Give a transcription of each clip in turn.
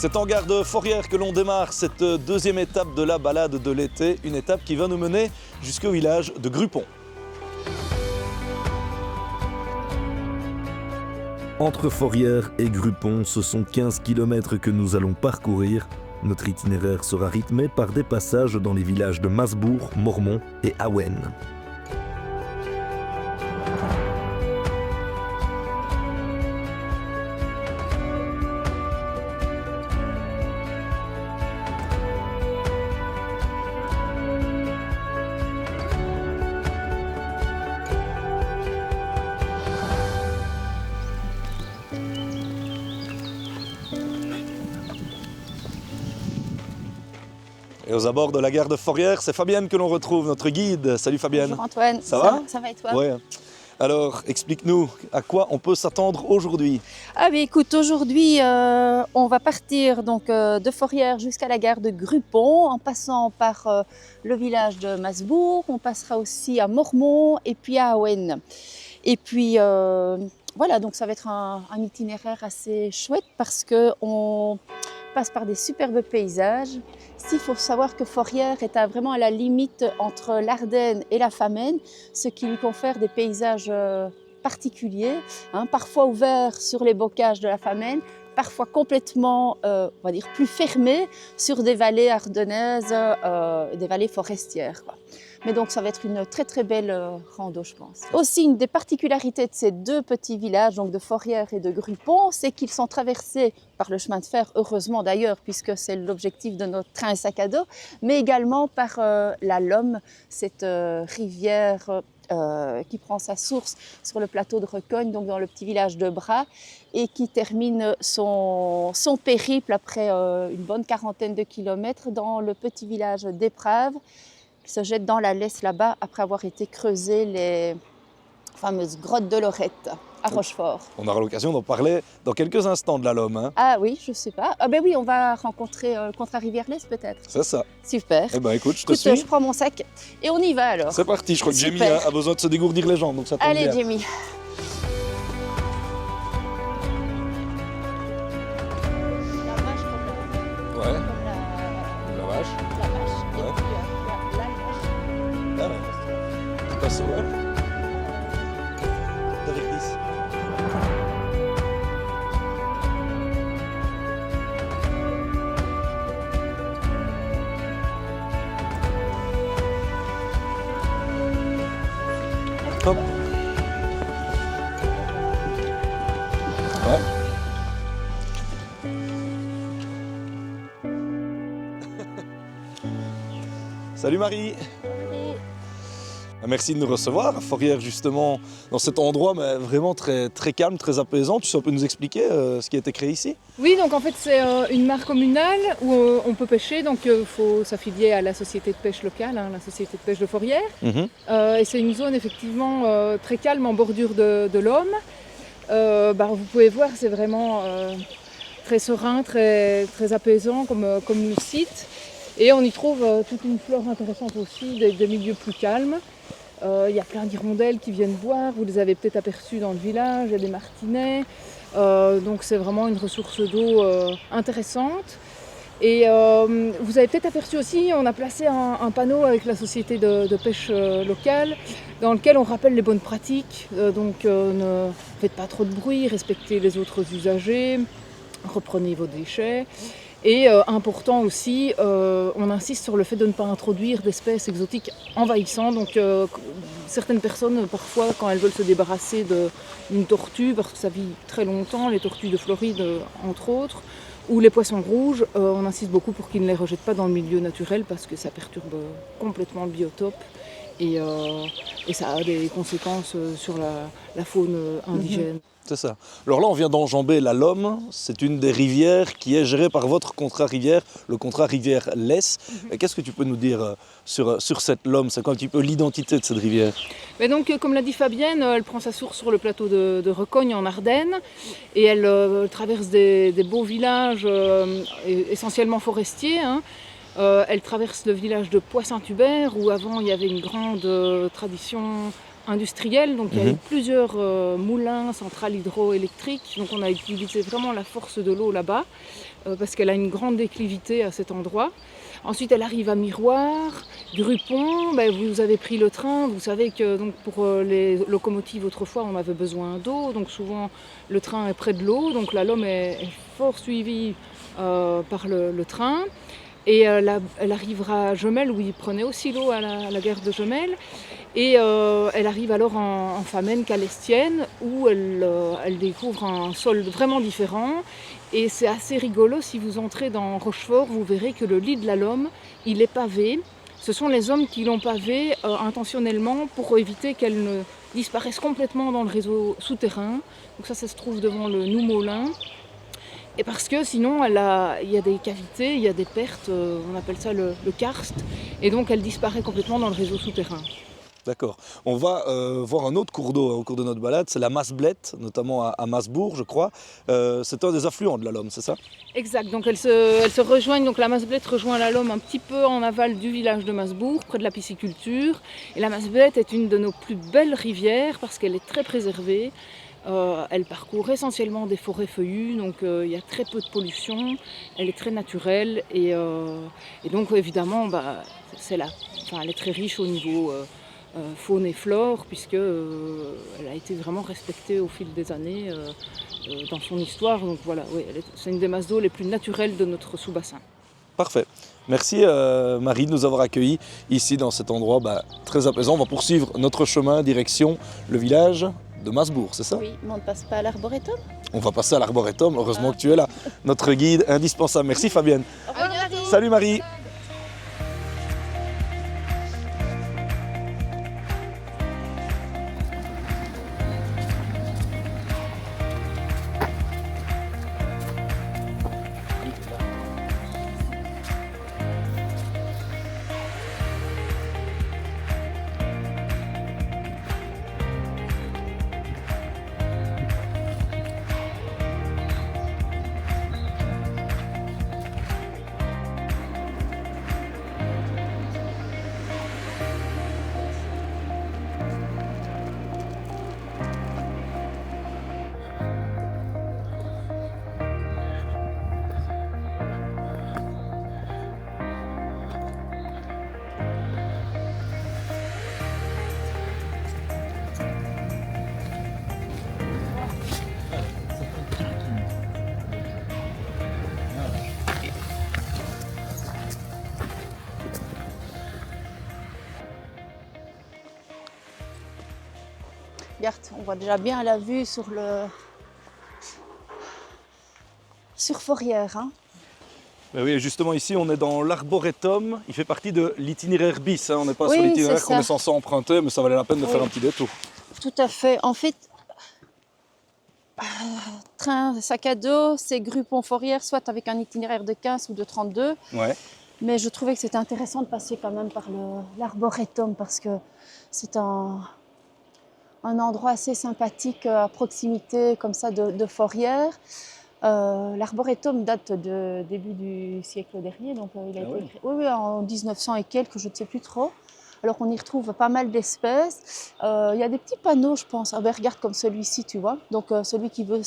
C'est en gare de Forrières que l'on démarre cette deuxième étape de la balade de l'été, une étape qui va nous mener jusqu'au village de Grupont. Entre Forrières et Grupont, ce sont 15 km que nous allons parcourir. Notre itinéraire sera rythmé par des passages dans les villages de Masbourg, Mormont et Awen. Et aux abords de la gare de Forrières, c'est Fabienne que l'on retrouve, notre guide. Salut Fabienne. Bonjour Antoine. Ça va? Ça va et toi? Ouais. Alors, explique-nous à quoi on peut s'attendre aujourd'hui. Ah mais écoute, aujourd'hui on va partir donc de Forrières jusqu'à la gare de Grupont en passant par le village de Masbourg. On passera aussi à Mormont et puis à Awen. Et puis voilà, donc ça va être un itinéraire assez chouette parce qu'on passe par des superbes paysages. Il faut savoir que Forrières est vraiment à la limite entre l'Ardenne et la Famenne, ce qui lui confère des paysages particuliers, parfois ouverts sur les bocages de la Famenne, parfois complètement, on va dire, plus fermés sur des vallées ardennaises, des vallées forestières, quoi. Mais donc ça va être une très très belle rando, je pense. Aussi, une des particularités de ces deux petits villages, donc de Forrières et de Grupont, c'est qu'ils sont traversés par le chemin de fer, heureusement d'ailleurs, puisque c'est l'objectif de notre train sac à dos, mais également par la Lomme, cette rivière qui prend sa source sur le plateau de Recogne, donc dans le petit village de Bras, et qui termine son périple après une bonne quarantaine de kilomètres dans le petit village d'Éprave, qui se jette dans la Lesse là-bas après avoir été creusées les fameuses grottes de Lorette à Rochefort. On aura l'occasion d'en parler dans quelques instants de la Lomme. Ah oui, je sais pas. Ah ben oui, on va rencontrer le contrat Rivière-Lesse peut-être. C'est ça. Super. Eh ben écoute, je te suis. Je prends mon sac et on y va alors. C'est parti, je crois que Jamie Super. a besoin de se dégourdir les jambes, donc ça tombe Allez, bien. Jamie. Ouais, la vache. Ouais. Ah ouais. Tu passes ouais. T'avertis. Hop. Ouais. Salut Marie. Merci de nous recevoir à Forrières justement dans cet endroit mais vraiment très, très calme, très apaisant. Tu sais un peu nous expliquer ce qui a été créé ici? Oui, donc en fait c'est une mare communale où on peut pêcher, donc il faut s'affilier à la société de pêche locale, la société de pêche de Forrières. Et c'est une zone effectivement très calme en bordure de l'Homme. Vous pouvez voir, c'est vraiment très serein, très, très apaisant comme le site. Et on y trouve toute une flore intéressante aussi, des milieux plus calmes. Il y a plein d'hirondelles qui viennent boire, vous les avez peut-être aperçues dans le village, il y a des martinets. Donc c'est vraiment une ressource d'eau intéressante. Et vous avez peut-être aperçu aussi, on a placé un panneau avec la société de pêche locale dans lequel on rappelle les bonnes pratiques. Donc ne faites pas trop de bruit, respectez les autres usagers, reprenez vos déchets. Et important aussi, on insiste sur le fait de ne pas introduire d'espèces exotiques envahissantes. Donc certaines personnes, parfois, quand elles veulent se débarrasser d'une tortue, parce que ça vit très longtemps, les tortues de Floride entre autres, ou les poissons rouges, on insiste beaucoup pour qu'ils ne les rejettent pas dans le milieu naturel parce que ça perturbe complètement le biotope. Et ça a des conséquences sur la faune indigène. C'est ça. Alors là, on vient d'enjamber la Lomme. C'est une des rivières qui est gérée par votre contrat rivière, le contrat Rivière-Lesse. Qu'est-ce que tu peux nous dire sur cette Lomme? C'est quoi un petit peu l'identité de cette rivière? Mais donc, comme l'a dit Fabienne, elle prend sa source sur le plateau de Recogne en Ardennes. Et elle traverse des beaux villages essentiellement forestiers. Elle traverse le village de Poix-Saint-Hubert où avant il y avait une grande tradition industrielle. Donc il y a eu plusieurs moulins, centrales hydroélectriques. Donc on a utilisé vraiment la force de l'eau là-bas parce qu'elle a une grande déclivité à cet endroit. Ensuite, elle arrive à Miroir, Grupont. Vous avez pris le train. Vous savez que donc, pour les locomotives, autrefois, on avait besoin d'eau. Donc souvent, le train est près de l'eau. Donc la Lomme est fort suivie par le train. Et elle arrivera à Jemelle, où ils prenaient aussi l'eau à la gare de Jemelle. Et elle arrive alors en Famenne calestienne, où elle découvre un sol vraiment différent. Et c'est assez rigolo, si vous entrez dans Rochefort, vous verrez que le lit de la Lomme, il est pavé. Ce sont les hommes qui l'ont pavé intentionnellement pour éviter qu'elle ne disparaisse complètement dans le réseau souterrain. Donc ça se trouve devant le Noumoulin. Et parce que sinon, il y a des cavités, il y a des pertes, on appelle ça le karst, et donc elle disparaît complètement dans le réseau souterrain. D'accord. On va voir un autre cours d'eau au cours de notre balade, c'est la Masblette, notamment à Masbourg, je crois. C'est un des affluents de la Lomme, c'est ça? Exact, donc elles se rejoignent, donc la Masblette rejoint la Lomme un petit peu en aval du village de Masbourg, près de la pisciculture. Et la Masblette est une de nos plus belles rivières parce qu'elle est très préservée. Elle parcourt essentiellement des forêts feuillues, donc il y a très peu de pollution, elle est très naturelle et donc évidemment elle est très riche au niveau faune et flore puisque elle a été vraiment respectée au fil des années dans son histoire. Donc voilà, oui, c'est une des masses d'eau les plus naturelles de notre sous-bassin. Parfait. Merci Marie de nous avoir accueillis ici dans cet endroit très apaisant. On va poursuivre notre chemin direction le village de Masbourg, c'est ça? Oui, mais on ne passe pas à l'arboretum. On va passer à l'arboretum, heureusement que tu es là. Notre guide indispensable. Merci Fabienne. Au revoir, Marie. Salut Marie. Regarde, on voit déjà bien la vue sur Forrières. Hein. Ben oui, justement ici on est dans l'arboretum, il fait partie de l'itinéraire bis, hein. On n'est pas Oui, sur l'itinéraire c'est qu'on ça. est censé emprunter, mais ça valait la peine de Oui. faire un petit détour. Tout à fait. En fait, train sac à dos, c'est Grupont-Forrières, soit avec un itinéraire de 15 ou de 32. Ouais. Mais je trouvais que c'était intéressant de passer quand même par l'arboretum parce que c'est un endroit assez sympathique à proximité comme ça de Forrières. L'arboretum date de début du siècle dernier, donc il a été créé en 1900 et quelques, je ne sais plus trop. Alors on y retrouve pas mal d'espèces. Il y a des petits panneaux, je pense. Regarde comme celui-ci, tu vois. Donc celui qui veut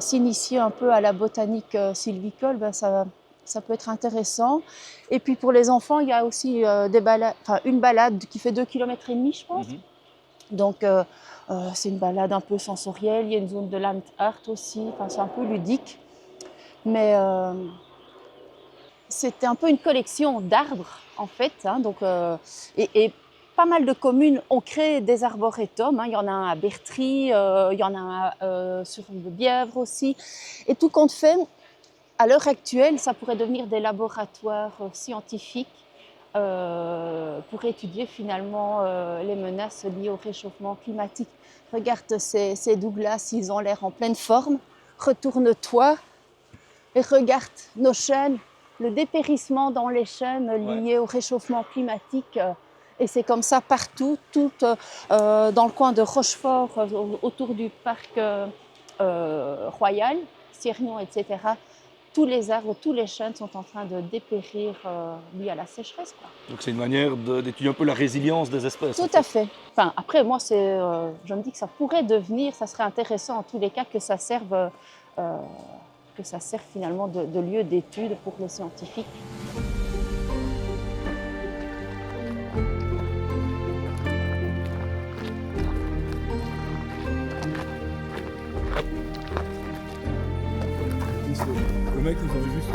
s'initier un peu à la botanique sylvicole, ça peut être intéressant. Et puis pour les enfants, il y a aussi une balade qui fait 2,5 km, je pense. Donc c'est une balade un peu sensorielle. Il y a une zone de land art aussi. Enfin, c'est un peu ludique. Mais c'était un peu une collection d'arbres, en fait. Hein, donc, et pas mal de communes ont créé des arboretums. Hein. Il y en a un à Bertry, il y en a un sur le Bièvre aussi. Et tout compte fait, à l'heure actuelle, ça pourrait devenir des laboratoires scientifiques pour étudier finalement les menaces liées au réchauffement climatique. Regarde ces Douglas, ils ont l'air en pleine forme. Retourne-toi et regarde nos chênes, le dépérissement dans les chênes lié au réchauffement climatique. Et c'est comme ça partout, tout dans le coin de Rochefort, autour du parc royal, Sirmion, etc. tous les arbres, tous les chênes sont en train de dépérir liés à la sécheresse, quoi. Donc c'est une manière d'étudier un peu la résilience des espèces. Tout à fait. Enfin, après, moi, je me dis que ça pourrait devenir, ça serait intéressant en tous les cas que ça serve, finalement de lieu d'étude pour les scientifiques. Le mec nous avait juste...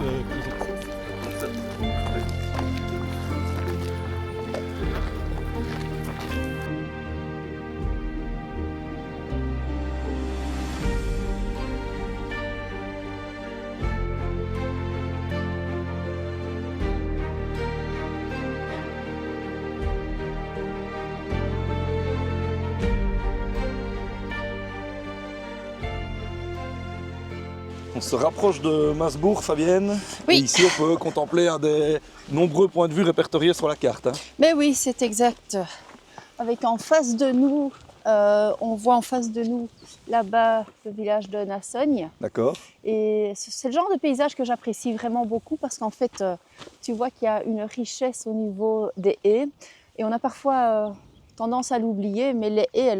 On se rapproche de Masbourg, Fabienne. Oui. Et ici, on peut contempler un des nombreux points de vue répertoriés sur la carte. Mais oui, c'est exact. Avec en face de nous, on voit en face de nous, là-bas, le village de Nassogne. D'accord. Et c'est le genre de paysage que j'apprécie vraiment beaucoup parce qu'en fait, tu vois qu'il y a une richesse au niveau des haies. Et on a parfois tendance à l'oublier, mais les haies,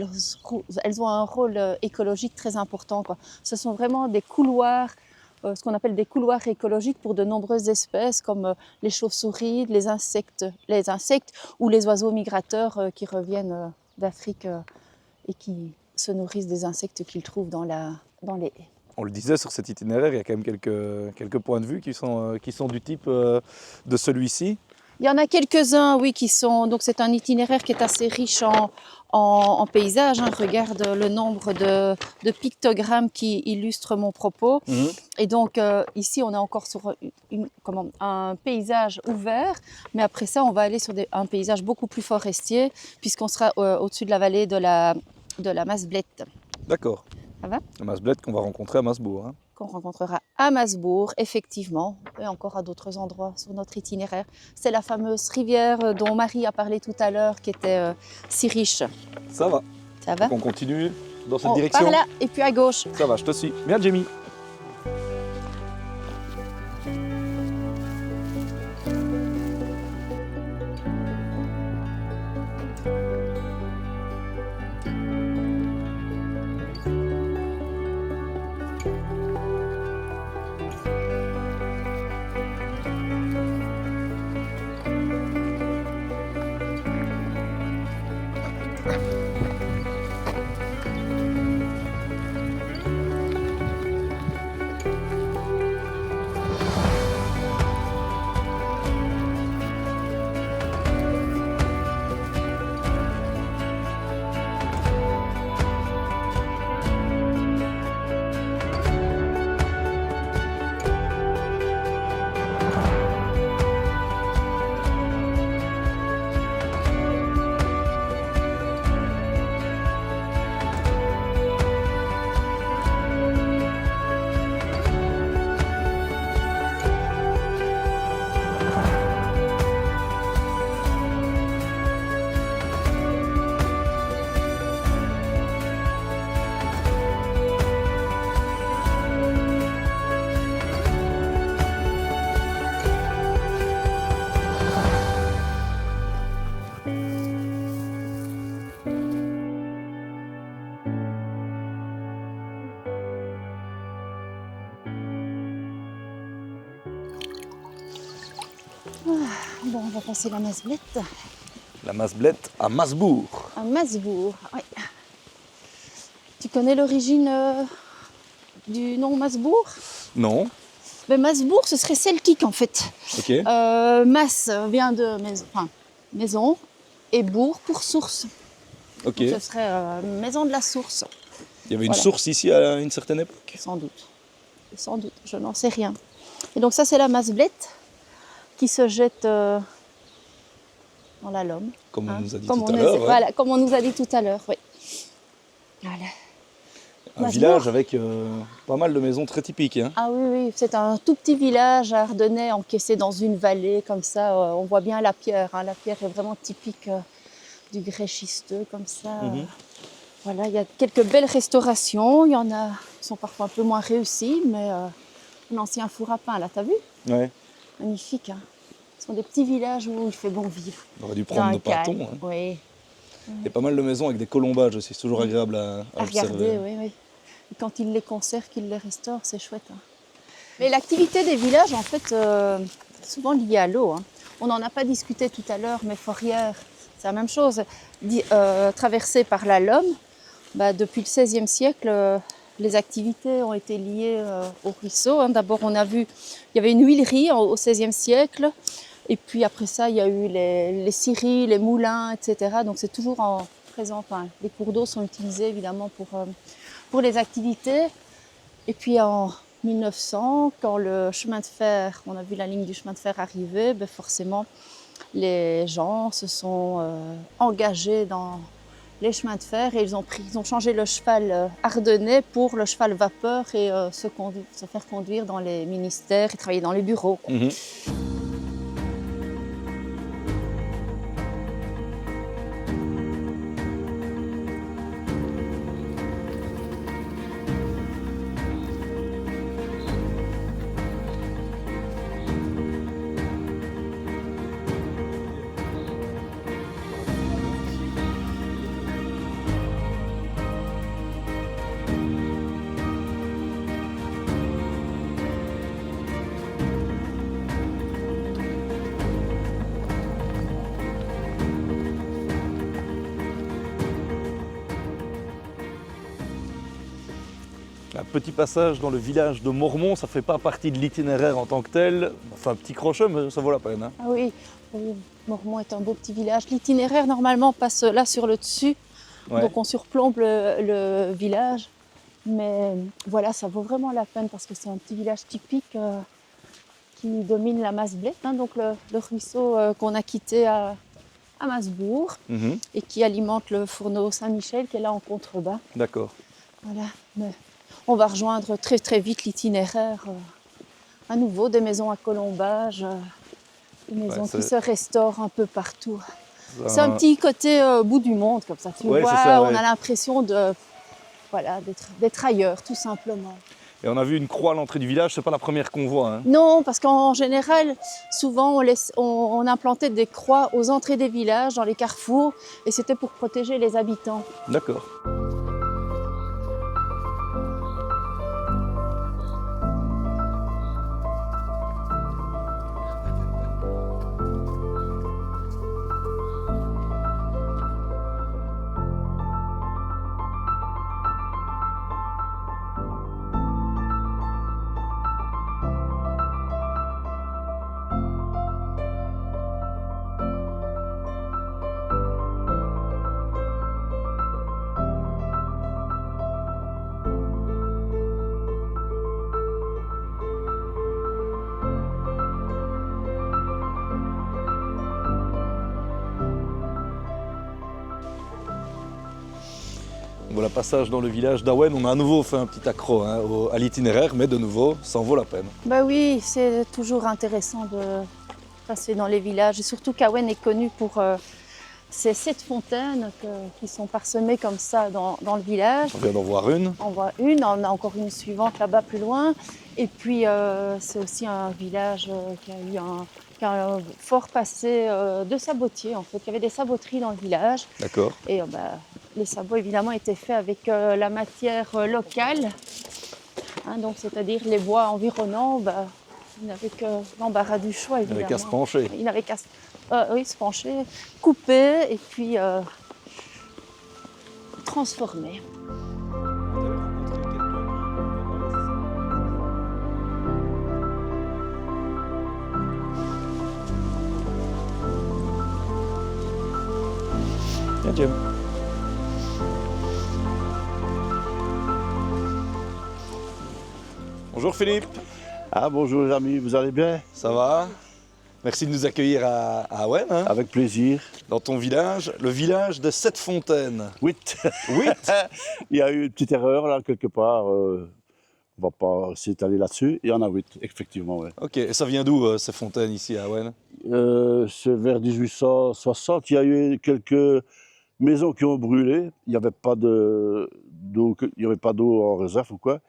elles ont un rôle écologique très important, quoi. Ce sont vraiment des couloirs, ce qu'on appelle des couloirs écologiques pour de nombreuses espèces, comme les chauves-souris, les insectes ou les oiseaux migrateurs qui reviennent d'Afrique et qui se nourrissent des insectes qu'ils trouvent dans les haies. On le disait, sur cet itinéraire, il y a quand même quelques points de vue qui sont du type de celui-ci. Il y en a quelques-uns, oui, qui sont... Donc c'est un itinéraire qui est assez riche en paysages. Hein. Regarde le nombre de pictogrammes qui illustrent mon propos. Mmh. Et donc ici, on est encore sur un paysage ouvert. Mais après ça, on va aller sur un paysage beaucoup plus forestier, puisqu'on sera au-dessus de la vallée de la Masblette. D'accord. Ça va ? La Masblette qu'on va rencontrer à Masbourg. Hein. Qu'on rencontrera à Masbourg, effectivement, et encore à d'autres endroits sur notre itinéraire. C'est la fameuse rivière dont Marie a parlé tout à l'heure, qui était si riche. Ça va. Ça va ? Donc on continue dans cette On direction. par là, et puis à gauche. Ça va, je te suis. Bien, Jamie. Bon, on va passer la Masblette. La Masblette à Masbourg. À Masbourg, oui. Tu connais l'origine du nom Masbourg ? Non. Mais Masbourg, ce serait celtique en fait. Ok. Mas vient de maison et bourg pour source. Ok. Donc, ce serait maison de la source. Il y avait une Voilà. source ici à une certaine époque. Sans doute. Sans doute, je n'en sais rien. Et donc ça, c'est la Masblette qui se jette dans la Lomme. Comme on Hein, nous a dit comme tout on à l'heure. est- ouais. Voilà, comme on nous a dit tout à l'heure, oui. Voilà. Un Masbourg. village avec pas mal de maisons très typiques. Hein. Ah oui, oui, c'est un tout petit village ardennais encaissé dans une vallée comme ça. On voit bien la pierre. Hein. La pierre est vraiment typique du grès schisteux comme ça. Mhm. Voilà, il y a quelques belles restaurations. Il y en a qui sont parfois un peu moins réussies, mais un ancien four à pain, là, t'as vu? Ouais. Magnifique, hein. Ce sont des petits villages où il fait bon vivre. On aurait dû Dans prendre un nos pâtons. calme, Hein. oui. Il y a pas mal de maisons avec des colombages aussi, c'est toujours agréable à À observer. regarder, oui, oui. Et quand ils les conservent, qu'ils les restaurent, c'est chouette. Hein. Mais l'activité des villages, en fait, c'est souvent liée à l'eau. Hein. On n'en a pas discuté tout à l'heure, mais Forrières, c'est la même chose. Traversée par la Lomme, depuis le XVIe siècle, les activités ont été liées au ruisseau. Hein. D'abord, on a vu, il y avait une huilerie au XVIe siècle. Et puis après ça, il y a eu les scieries, les moulins, etc. Donc c'est toujours en présent. Enfin, les cours d'eau sont utilisés évidemment pour les activités. Et puis en 1900, quand le chemin de fer, on a vu la ligne du chemin de fer arriver, forcément les gens se sont engagés dans les chemins de fer et ils ont changé le cheval ardennais pour le cheval vapeur et se faire conduire dans les ministères et travailler dans les bureaux. Mhm. Un petit passage dans le village de Mormont, ça ne fait pas partie de l'itinéraire en tant que tel. Enfin, un petit crochet, mais ça vaut la peine. Hein. Ah oui, Mormont est un beau petit village. L'itinéraire, normalement, passe là sur le dessus. Ouais. Donc on surplombe le village. Mais voilà, ça vaut vraiment la peine parce que c'est un petit village typique qui domine la Masblette, hein, donc le ruisseau qu'on a quitté à Masbourg Mhm. et qui alimente le fourneau Saint-Michel qui est là en contrebas. D'accord. Voilà. Mais on va rejoindre très très vite l'itinéraire. À nouveau, des maisons à colombage, des maisons qui se restaurent un peu partout. C'est un petit côté bout du monde comme ça. Tu vois, ça, on a l'impression d'être ailleurs, tout simplement. Et on a vu une croix à l'entrée du village, c'est pas la première qu'on voit. Hein. Non, parce qu'en général, souvent on implantait des croix aux entrées des villages, dans les carrefours, et c'était pour protéger les habitants. D'accord. Voilà, passage dans le village d'Awen, on a à nouveau fait un petit accro hein, à l'itinéraire, mais de nouveau, ça en vaut la peine. Bah oui, c'est toujours intéressant de passer dans les villages, et surtout qu'Awen est connu pour ces 7 fontaines qui sont parsemées comme ça dans le village. On vient d'en voir une. On voit une, on a encore une suivante là-bas plus loin. Et puis c'est aussi un village qui a eu un fort passé de sabotiers en fait. Il y avait des saboteries dans le village. D'accord. Et les sabots évidemment étaient faits avec la matière locale. Hein, donc c'est-à-dire les bois environnants, il n'avait que l'embarras du choix évidemment. Il n'avait qu'à se pencher. Il n'avait qu'à se pencher, couper et puis transformer. Viens, Jim. Bonjour Philippe. Ah bonjour les amis, vous allez bien? Ça va? Merci de nous accueillir à Awen, hein, Avec plaisir. dans ton village, le village de 7 fontaines. 8. 8. Il y a eu une petite erreur là quelque part. On ne va pas s'étaler là-dessus. Il y en a 8, effectivement. Ouais. Ok, et ça vient d'où ces fontaines ici à Awen? C'est vers 1860. Il y a eu quelques maisons qui ont brûlé. Il n'y avait pas d'eau en réserve ou quoi.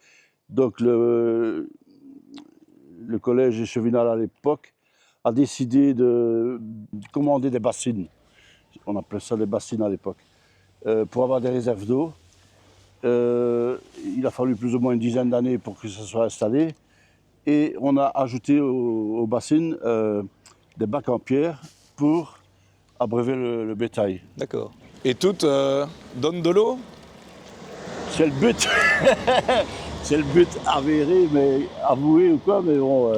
Donc le collège Chevinal à l'époque a décidé de commander des bassines. On appelait ça des bassines à l'époque. Pour avoir des réserves d'eau. Il a fallu plus ou moins une dizaine d'années pour que ça soit installé. Et on a ajouté aux bassines des bacs en pierre pour abreuver le bétail. D'accord. Et toutes donnent de l'eau? C'est le but. C'est le but avéré, mais avoué ou quoi. Mais bon,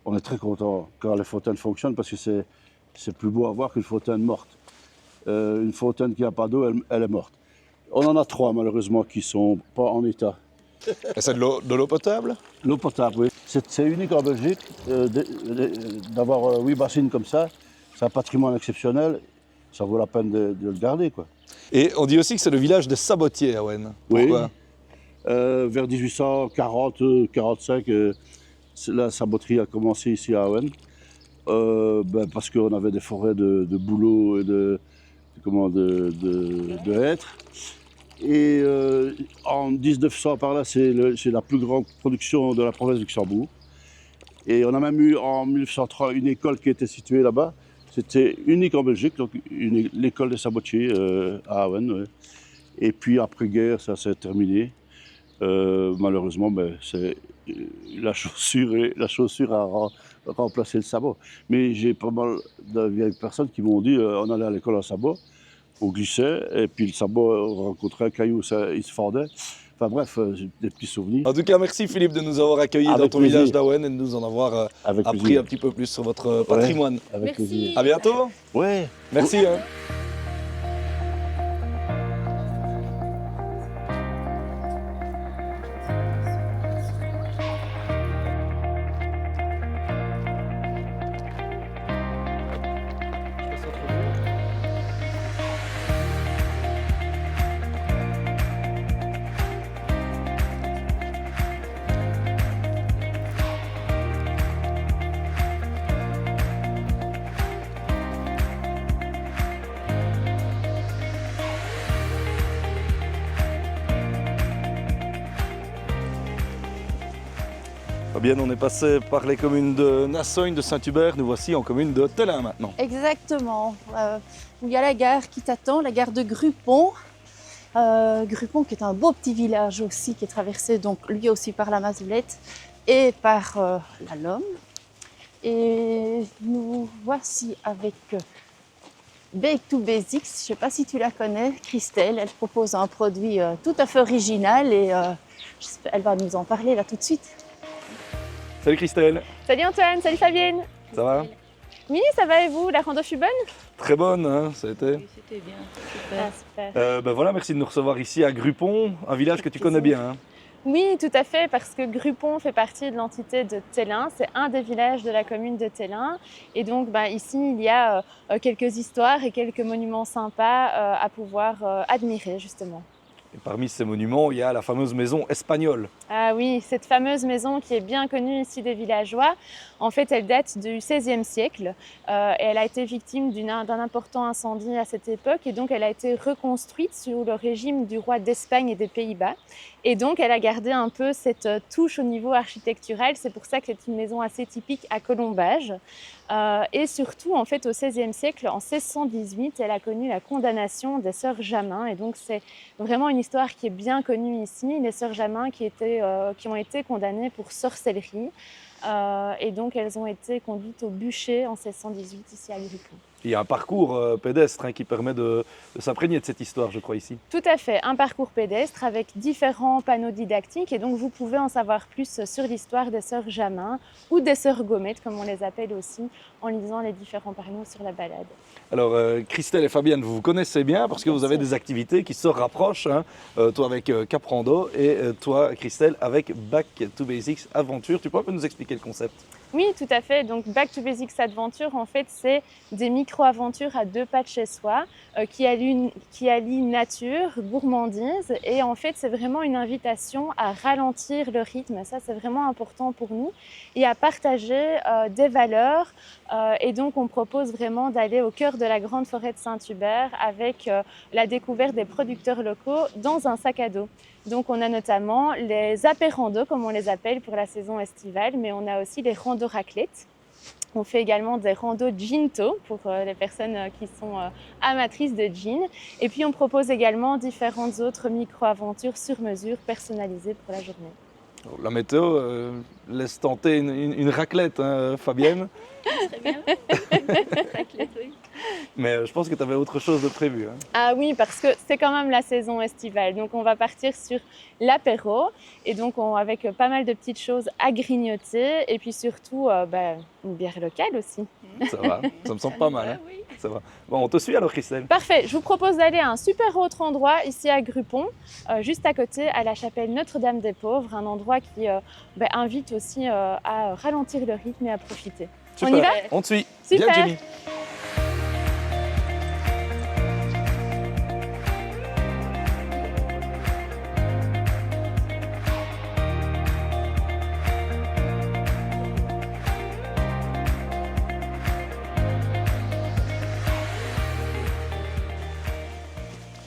on est très content quand les fontaines fonctionnent parce que c'est plus beau à voir qu'une fontaine morte. Une fontaine qui n'a pas d'eau, elle est morte. On en a 3 malheureusement qui ne sont pas en état. Et c'est de l'eau potable? L'eau potable, oui. C'est unique en Belgique d'avoir 8 bassines comme ça. C'est un patrimoine exceptionnel. Ça vaut la peine de le garder, quoi. Et on dit aussi que c'est le village des sabotiers, Awen. Pourquoi? Vers 1840-45, la saboterie a commencé ici à Awen. Parce qu'on avait des forêts de bouleaux et de hêtres. Et en 1900 par là, c'est la plus grande production de la province du Luxembourg. Et on a même eu en 1903 une école qui était située là-bas. C'était unique en Belgique, donc l'école des sabotiers à Awen. Ouais. Et puis après-guerre, ça s'est terminé. Malheureusement, la chaussure a remplacé le sabot. Mais j'ai pas mal de vieilles personnes qui m'ont dit on allait à l'école en sabot, on glissait, et puis le sabot rencontrait un caillou, il se fendait. Enfin bref, des petits souvenirs. En tout cas, merci Philippe de nous avoir accueillis dans ton village d'Awen et de nous en avoir appris un petit peu plus sur votre patrimoine. Ouais, avec plaisir. À bientôt. Ouais. Merci. Hein. Fabienne, on est passé par les communes de Nassogne, de Saint-Hubert, nous voici en commune de Tellin maintenant. Exactement. Il y a la gare qui t'attend, la gare de Gruppon. Gruppon qui est un beau petit village aussi, qui est traversé donc lui aussi par la Mazoulet et par la Lomme. Et nous voici avec Bake to Basics. Je ne sais pas si tu la connais, Christelle. Elle propose un produit tout à fait original et elle va nous en parler là tout de suite. Salut Christelle. Salut Antoine, salut Fabienne. Ça va? Oui, ça va et vous? La rando fut bonne? Très bonne, hein, ça a été. Oui, c'était bien, super. Voilà, merci de nous recevoir ici à Gruppon, un village que tu connais bien. Hein. Oui, tout à fait, parce que Gruppon fait partie de l'entité de Tellin. C'est un des villages de la commune de Tellin. Et donc ici, il y a quelques histoires et quelques monuments sympas à pouvoir admirer justement. Et parmi ces monuments, il y a la fameuse maison espagnole. Ah oui, cette fameuse maison qui est bien connue ici des villageois, en fait elle date du XVIe siècle et elle a été victime d'un important incendie à cette époque et donc elle a été reconstruite sous le régime du roi d'Espagne et des Pays-Bas. Et donc elle a gardé un peu cette touche au niveau architectural, c'est pour ça que c'est une maison assez typique à colombage. Et surtout, en fait, au XVIe siècle, en 1618, elle a connu la condamnation des sœurs Jamin. Et donc, c'est vraiment une histoire qui est bien connue ici. Les sœurs Jamin qui ont été condamnées pour sorcellerie. Et donc, elles ont été conduites au bûcher en 1618 ici à Gruppon. Il y a un parcours pédestre qui permet de s'imprégner de cette histoire, je crois, ici. Tout à fait, un parcours pédestre avec différents panneaux didactiques et donc vous pouvez en savoir plus sur l'histoire des sœurs Jamin ou des sœurs Gommettes, comme on les appelle aussi, en lisant les différents panneaux sur la balade. Alors Christelle et Fabienne, vous vous connaissez bien parce que vous avez des activités qui se rapprochent, hein. Toi avec Caprando et toi Christelle avec Back to Basics Adventure. Tu peux un peu nous expliquer le concept? Oui, tout à fait. Donc Back to Basics Adventure, en fait, c'est des micro-aventures à 2 pas de chez soi qui allient nature, gourmandise et en fait, c'est vraiment une invitation à ralentir le rythme. Ça, c'est vraiment important pour nous et à partager des valeurs. Et donc, on propose vraiment d'aller au cœur de la grande forêt de Saint-Hubert avec la découverte des producteurs locaux dans un sac à dos. Donc on a notamment les apérandos, comme on les appelle pour la saison estivale, mais on a aussi les randos raclette. On fait également des randos ginto pour les personnes qui sont amatrices de gin. Et puis on propose également différentes autres micro-aventures sur mesure personnalisées pour la journée. Alors, la météo laisse tenter une raclette, hein, Fabienne. Très bien. Raclette, oui. Mais je pense que tu avais autre chose de prévu. Hein. Ah oui, parce que c'est quand même la saison estivale. Donc on va partir sur l'apéro et donc avec pas mal de petites choses à grignoter et puis surtout une bière locale aussi. Ça va, ça me semble pas mal. Hein. Oui. Ça va. Bon, on te suit alors, Christelle. Parfait, je vous propose d'aller à un super autre endroit ici à Gruppon, juste à côté à la chapelle Notre-Dame des Pauvres, un endroit qui invite aussi à ralentir le rythme et à profiter. Super. On y va? On te suit. Super. Bien, Jenny.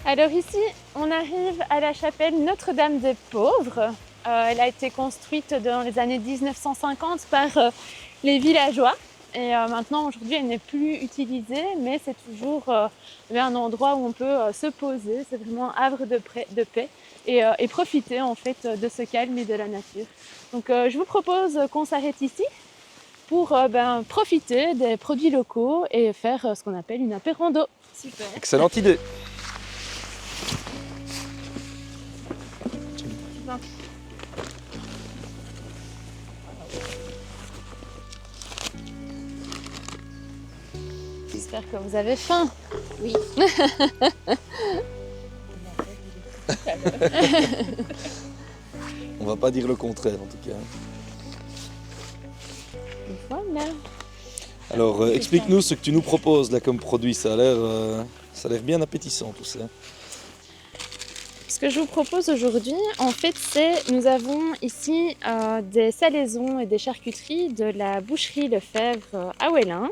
Alors ici, on arrive à la chapelle Notre-Dame des Pauvres. Elle a été construite dans les années 1950 par les villageois. Et maintenant, aujourd'hui, elle n'est plus utilisée, mais c'est toujours un endroit où on peut se poser. C'est vraiment un havre de paix et profiter en fait de ce calme et de la nature. Donc je vous propose qu'on s'arrête ici pour profiter des produits locaux et faire ce qu'on appelle une apérando. Super. Excellente idée. J'espère que vous avez faim. Oui. On va pas dire le contraire en tout cas. Voilà. Alors explique-nous ce que tu nous proposes là comme produit. Ça a l'air bien appétissant tout ça. Ce que je vous propose aujourd'hui, en fait, nous avons ici des salaisons et des charcuteries de la boucherie Lefebvre à Ouellin.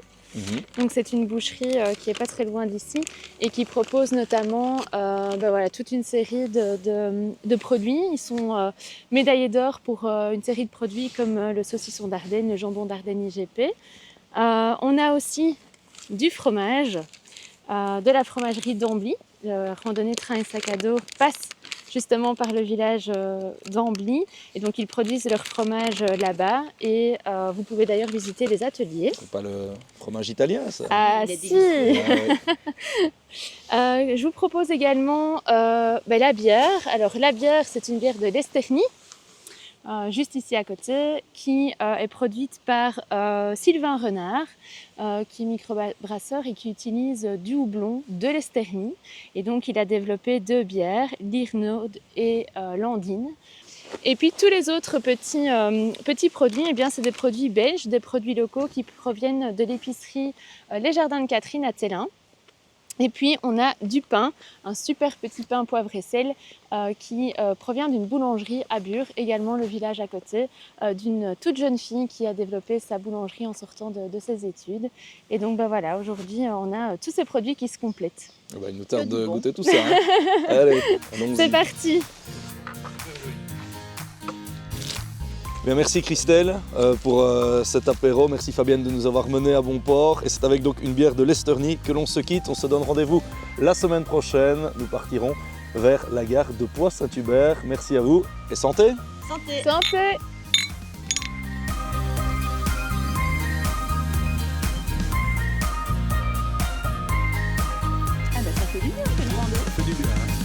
Donc c'est une boucherie qui est pas très loin d'ici et qui propose notamment toute une série de produits. Ils sont médaillés d'or pour une série de produits comme le saucisson d'Ardenne, le jambon d'Ardenne IGP. On a aussi du fromage, de la fromagerie d'Ambly. Le randonnée train et sac à dos passe justement par le village d'Ambly et donc ils produisent leur fromage là-bas et vous pouvez d'ailleurs visiter les ateliers. C'est pas le fromage italien ça? Ah Il est si. Ouais. Je vous propose également la bière. Alors la bière, c'est une bière de l'Esterny, juste ici à côté, qui est produite par Sylvain Renard, qui est microbrasseur et qui utilise du houblon de l'Esterny. Et donc il a développé 2 bières, l'Irnode et l'Andine. Et puis tous les autres petits produits, eh bien, c'est des produits belges, des produits locaux qui proviennent de l'épicerie Les Jardins de Catherine à Tellin. Et puis on a du pain, un super petit pain poivre et sel qui provient d'une boulangerie à Bure, également le village à côté, d'une toute jeune fille qui a développé sa boulangerie en sortant de ses études. Et donc voilà, aujourd'hui on a tous ces produits qui se complètent. Il nous tarde de bon. goûter tout ça. Hein. Allez, allons-y. C'est parti! Bien, merci Christelle pour cet apéro. Merci Fabienne de nous avoir menés à bon port. Et c'est avec donc une bière de l'Esterny que l'on se quitte. On se donne rendez-vous la semaine prochaine. Nous partirons vers la gare de Poix-Saint-Hubert. Merci à vous et santé! Santé. Santé! Ah bah ça fait du bien, c'est le rando. Ça fait du bien, hein.